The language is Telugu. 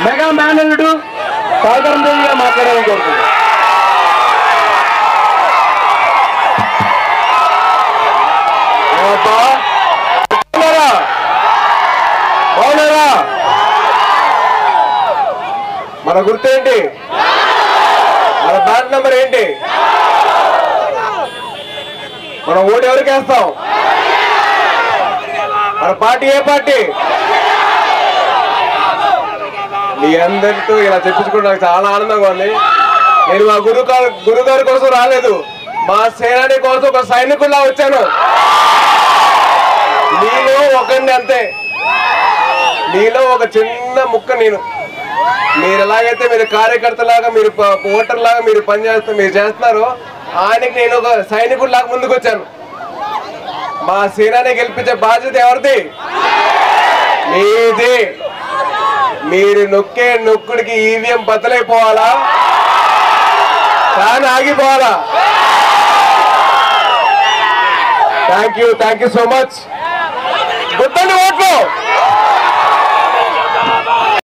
మెగా మేనేజరు సాగరం దేవిగా మాట్లాడాలని కోరుతున్నాను. బాగున్నారా? మన గుర్తేంటి? మన బ్యాట్ నెంబర్ ఏంటి? మనం ఓటు ఎవరికి వేస్తాం? మన పార్టీ ఏ పార్టీ? మీ అందరితో ఇలా చెప్పించుకుంటే నాకు చాలా ఆనందంగా ఉంది. నేను మా గురుగారి కోసం రాలేదు, మా సేనాని కోసం ఒక సైనికుల్లా వచ్చాను. మీలో ఒకరిని అంతే, మీలో ఒక చిన్న ముక్క నేను. మీరు ఎలాగైతే మీరు కార్యకర్తలాగా, మీరు ఓటర్ లాగా మీరు మీరు చేస్తున్నారో, ఆయనకి నేను ఒక సైనికుల్లాగా ముందుకు వచ్చాను. మా సేనాని గెలిపించే బాధ్యత ఎవరిది? మీది. మీరు నొక్కే నొక్కుడికి ఈవీఎం బద్దలైపోవాలా, ఫ్యాన్ ఆగిపోవాలా? Thank you so much. గుర్తండి ఓట్లు.